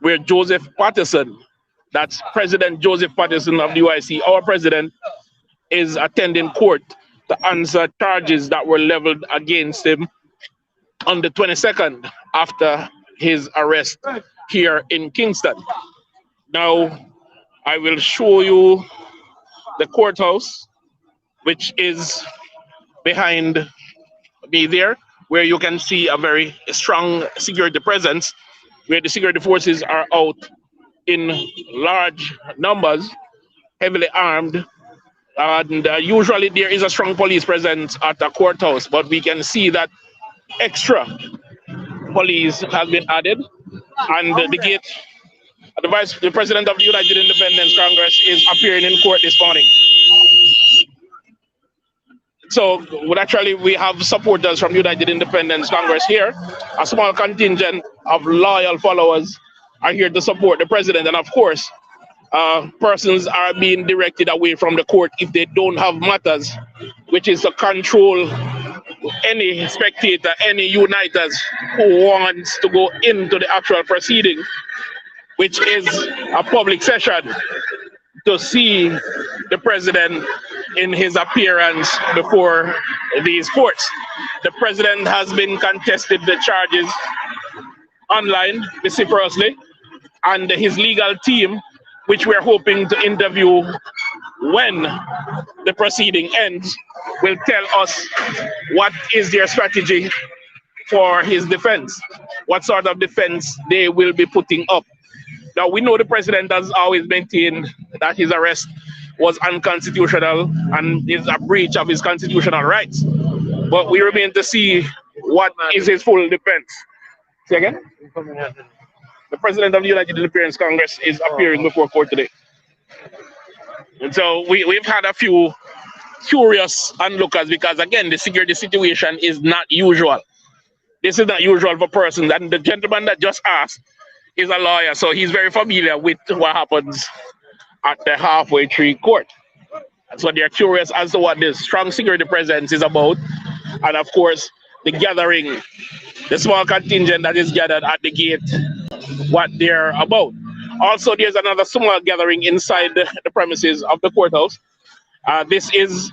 where Joseph Patterson, that's President Joseph Patterson of the UIC, our president, is attending court to answer charges that were leveled against him on the 22nd after his arrest here in Kingston. Now, I will show you the courthouse, which is behind me there, where you can see a very strong security presence, where the security forces are out in large numbers, heavily armed. And usually there is a strong police presence at the courthouse, but we can see that extra police has been added, and the gate, the President of the United Independence Congress is appearing in court this morning. So we have supporters from United Independence Congress here. A small contingent of loyal followers are here to support the president, and of course, persons are being directed away from the court if they don't have matters, which is to control any spectator, any uniters who wants to go into the actual proceeding, which is a public session, to see the president in his appearance before these courts. The president has been contested the charges online vociferously, and his legal team, which we're hoping to interview when the proceeding ends, will tell us what is their strategy for his defense, what sort of defense they will be putting up. Now, we know the president has always maintained that his arrest was unconstitutional and is a breach of his constitutional rights. But we remain to see what is his full defense. Say again? The president of the United Independence Congress is appearing before court today. And so we've had a few curious onlookers because, again, the security situation is not usual. This is not usual for persons. And the gentleman that just asked is a lawyer, so he's very familiar with what happens at the halfway tree court. So they're curious as to what this strong security presence is about. And of course, the gathering, the small contingent that is gathered at the gate, what they're about. Also, there's another small gathering inside the premises of the courthouse. This is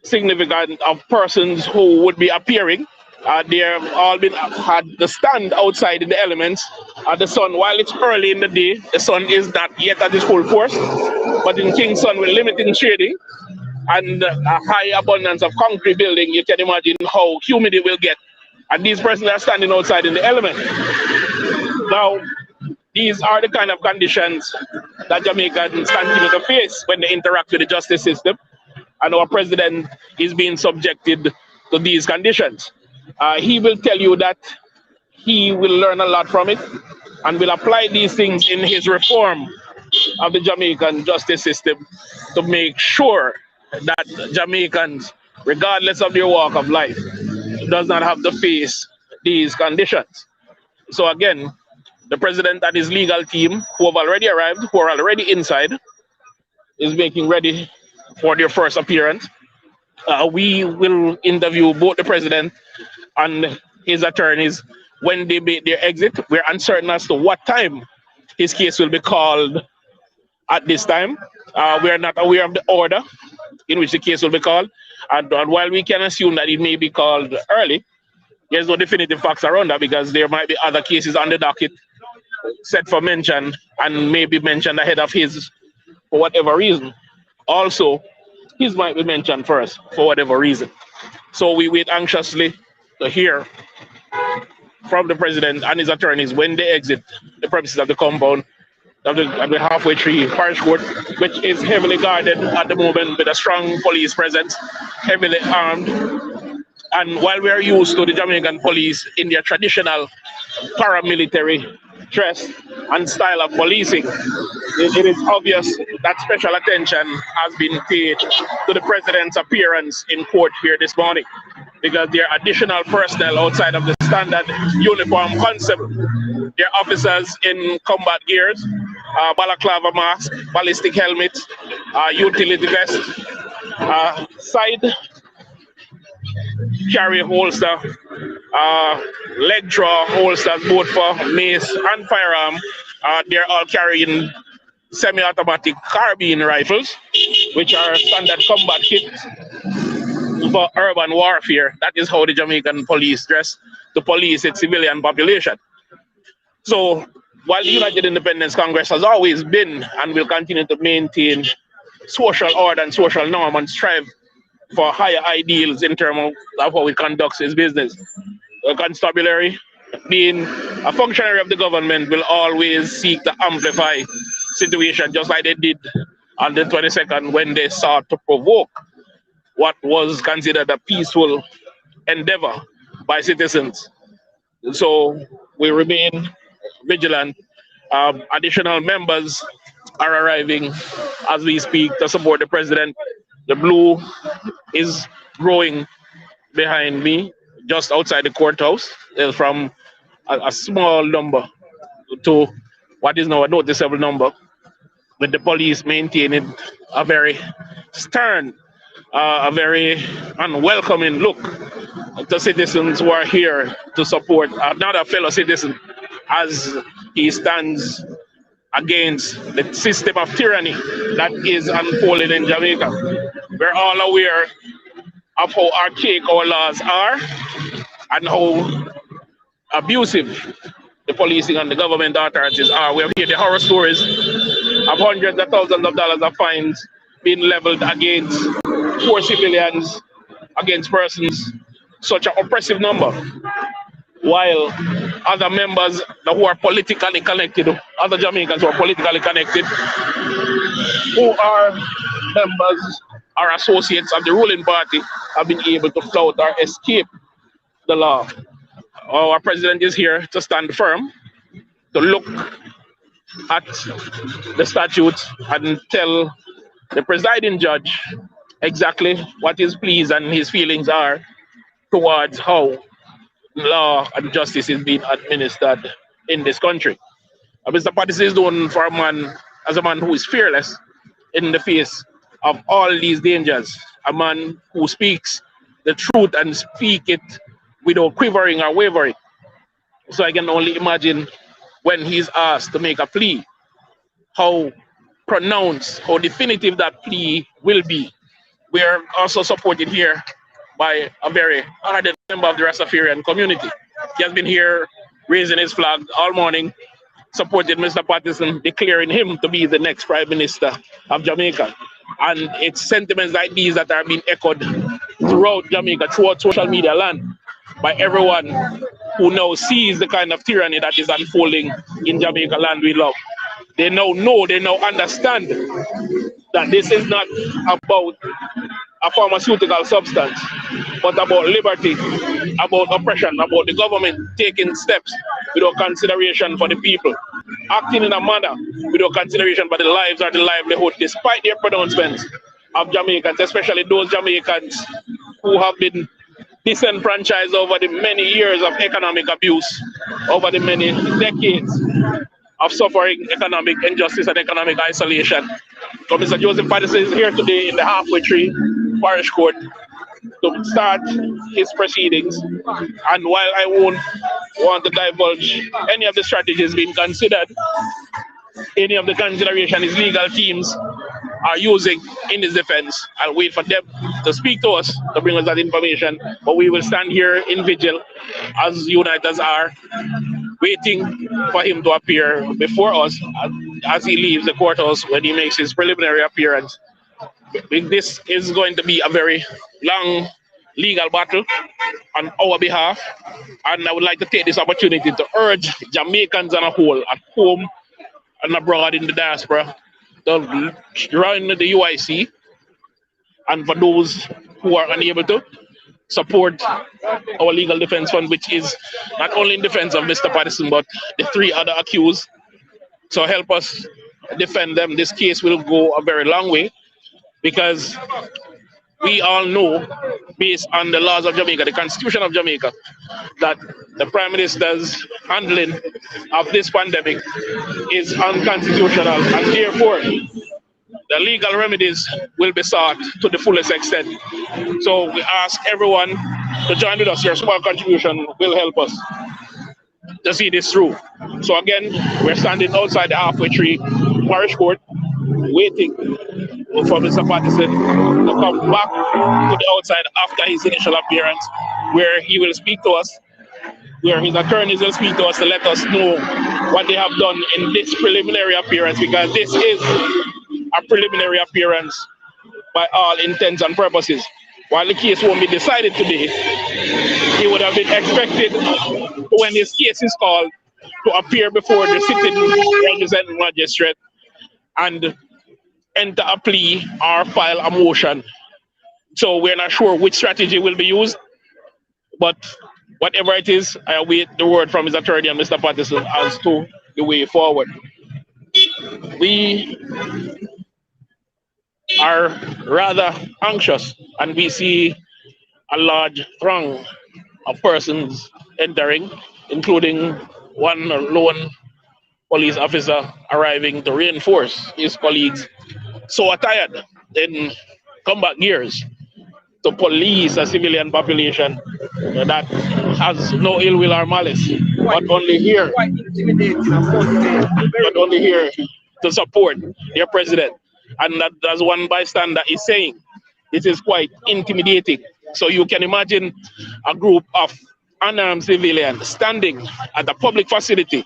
significant of persons who would be appearing. They have all had the stand outside in the elements. The sun, while it's early in the day, the sun is not yet at its full force. But in Kingston, with limited shading and a high abundance of concrete building, you can imagine how humid it will get. And these persons are standing outside in the element. Now, these are the kind of conditions that Jamaicans continue to face when they interact with the justice system. And our president is being subjected to these conditions. He will tell you that he will learn a lot from it and will apply these things in his reform of the Jamaican justice system to make sure that Jamaicans, regardless of their walk of life, does not have to face these conditions. So again, the president and his legal team, who have already arrived, who are already inside, is making ready for their first appearance. We will interview both the president and his attorneys when they make their exit. We're uncertain as to what time his case will be called at this time. We are not aware of the order in which the case will be called. And while we can assume that it may be called early, there's no definitive facts around that because there might be other cases on the docket set for mention and maybe mentioned ahead of his for whatever reason. Also, his might be mentioned first for whatever reason. So we wait anxiously to hear from the president and his attorneys when they exit the premises of the compound of the halfway tree parish court, which is heavily guarded at the moment with a strong police presence, heavily armed. And while we are used to the Jamaican police in their traditional paramilitary dress and style of policing, it is obvious that special attention has been paid to the president's appearance in court here this morning, because there are additional personnel outside of the standard uniform concept. There are officers in combat gears, balaclava mask, ballistic helmet, utility vest, side carry holster, leg draw holsters, both for mace and firearm, They're all carrying semi-automatic carbine rifles, which are standard combat kits for urban warfare. That is how the Jamaican police dress to police its civilian population. So while the United Independence Congress has always been and will continue to maintain social order and social norm and strive for higher ideals in terms of how it conducts its business, the constabulary, being a functionary of the government, will always seek to amplify situation, just like they did on the 22nd when they sought to provoke what was considered a peaceful endeavor by citizens. So we remain vigilant. Additional members are arriving as we speak to support the president. The blue is growing behind me, just outside the courthouse, from a small number to what is now a noticeable number, with the police maintaining a very stern, a very unwelcoming look to citizens who are here to support another fellow citizen as he stands against the system of tyranny that is unfolding in Jamaica. We're all aware of how archaic our laws are and how abusive the policing and the government authorities are. We have heard the horror stories of hundreds of thousands of dollars of fines being leveled against poor civilians, against persons, such an oppressive number. While other members who are politically connected, other Jamaicans who are politically connected, who are members or associates of the ruling party, have been able to flout or escape the law. Our president is here to stand firm, to look at the statute and tell the presiding judge exactly what his pleas and his feelings are towards how law and justice is being administered in this country. Mr. Patterson is known for as a man who is fearless in the face of all these dangers, a man who speaks the truth and speak it without quivering or wavering. So I can only imagine when he's asked to make a plea, how pronounced, how definitive that plea will be. We are also supported here by a very ardent member of the Rastafarian community. He has been here raising his flag all morning, supported Mr. Patterson, declaring him to be the next Prime Minister of Jamaica. And it's sentiments like these that are being echoed throughout Jamaica, throughout social media land, by everyone who now sees the kind of tyranny that is unfolding in Jamaica land we love. They now know, they now understand that this is not about a pharmaceutical substance, but about liberty, about oppression, about the government taking steps without consideration for the people, acting in a manner without consideration for the lives or the livelihood, despite their pronouncements of Jamaicans, especially those Jamaicans who have been disenfranchised over the many years of economic abuse, over the many decades of suffering economic injustice and economic isolation. So Mr. Joseph Patterson is here today in the Halfway Tree Parish Court to start his proceedings. And while I won't want to divulge any of the strategies being considered, any of the consideration his legal teams are using in his defense, I'll wait for them to speak to us, to bring us that information. But we will stand here in vigil, as Uniters are, waiting for him to appear before us as he leaves the courthouse when he makes his preliminary appearance. This is going to be a very long legal battle on our behalf, and I would like to take this opportunity to urge Jamaicans on a whole, at home and abroad in the diaspora, to join the UIC, and for those who are unable to, support our legal defense fund, which is not only in defense of Mr. Patterson, but the three other accused. So help us defend them. This case will go a very long way, because we all know, based on the laws of Jamaica, the Constitution of Jamaica, that the Prime Minister's handling of this pandemic is unconstitutional, and therefore the legal remedies will be sought to the fullest extent. So we ask everyone to join with us. Your small contribution will help us. to see this through. So again, we're standing outside the halfway tree parish court, waiting for Mr. Patterson to come back to the outside after his initial appearance, where he will speak to us, where his attorneys will speak to us to let us know what they have done in this preliminary appearance, because this is a preliminary appearance by all intents and purposes. While the case won't be decided today, he would have been expected, when his case is called, to appear before the sitting representing magistrate and enter a plea or file a motion. So we're not sure which strategy will be used, but whatever it is, I await the word from his attorney and Mr. Patterson as to the way forward. We are rather anxious, and we see a large throng of persons entering, including one lone police officer arriving to reinforce his colleagues so attired in combat gears to police a civilian population that has no ill will or malice, but only here to support their president. And that, as one bystander is saying, it is quite intimidating. So you can imagine a group of unarmed civilians standing at a public facility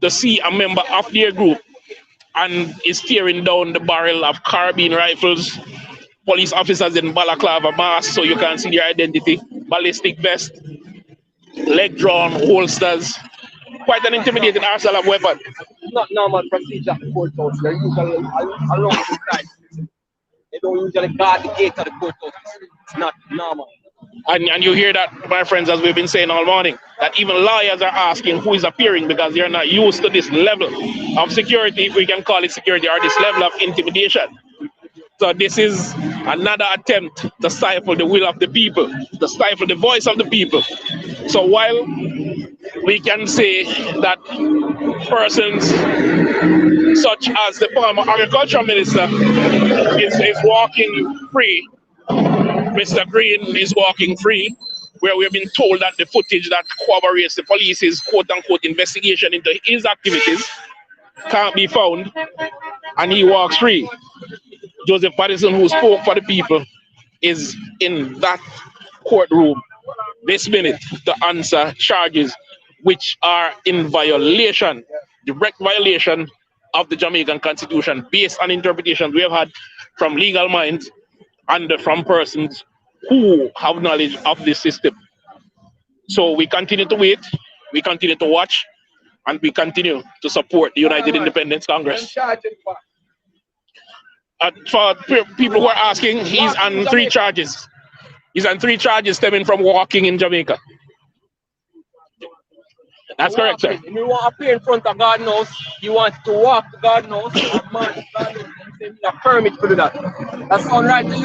to see a member of their group and is tearing down the barrel of carbine rifles, police officers in balaclava masks so you can't see their identity, ballistic vest, leg drawn holsters, quite an intimidating arsenal of weapons. It's not normal procedure at the courthouse. They're usually along the side. They don't usually guard the gate of the courthouse. It's not normal. And you hear that, my friends, as we've been saying all morning, that even lawyers are asking who is appearing because they're not used to this level of security, if we can call it security, or this level of intimidation. So this is another attempt to stifle the will of the people, to stifle the voice of the people. So while we can say that persons such as the former agriculture minister is walking free, Mr. Green is walking free, where we've been told that the footage that corroborates the police's quote-unquote investigation into his activities can't be found, and he walks free. Joseph Patterson, who spoke for the people, is in that courtroom this minute to answer charges which are in violation, direct violation of the Jamaican Constitution, based on interpretations we have had from legal minds and from persons who have knowledge of this system. So we continue to wait, we continue to watch, and we continue to support the United Independence Congress. For people who are asking, he's on 3 charges. He's on 3 charges stemming from walking in Jamaica. That's correct, sir. If you want to appear in front of God knows, you want to walk to God knows, a man, God knows, you need a permit to do that. That sound right to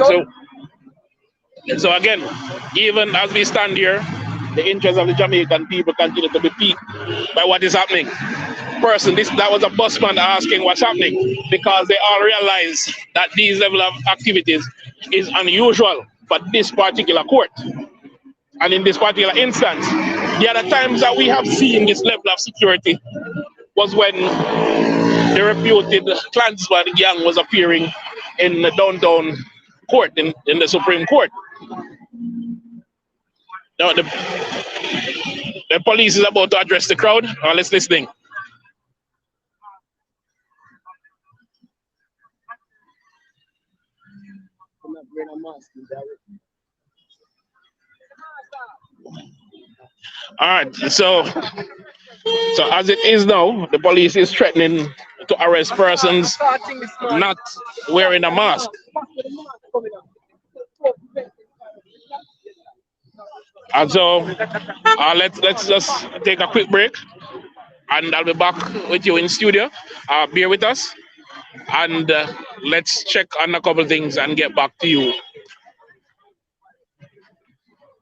you? So again, even as we stand here, the interests of the Jamaican people continue to be piqued by what is happening. That was a busman asking what's happening, because they all realize that these level of activities is unusual for this particular court. And in this particular instance, the other times that we have seen this level of security was when the reputed Klansman gang was appearing in the downtown court, in the Supreme Court. Now the police is about to address the crowd. Let's listen. All right, so as it is now, the police is threatening to arrest persons not wearing a mask. And so let's just take a quick break, and I'll be back with you in studio. Bear with us, and let's check on a couple things and get back to you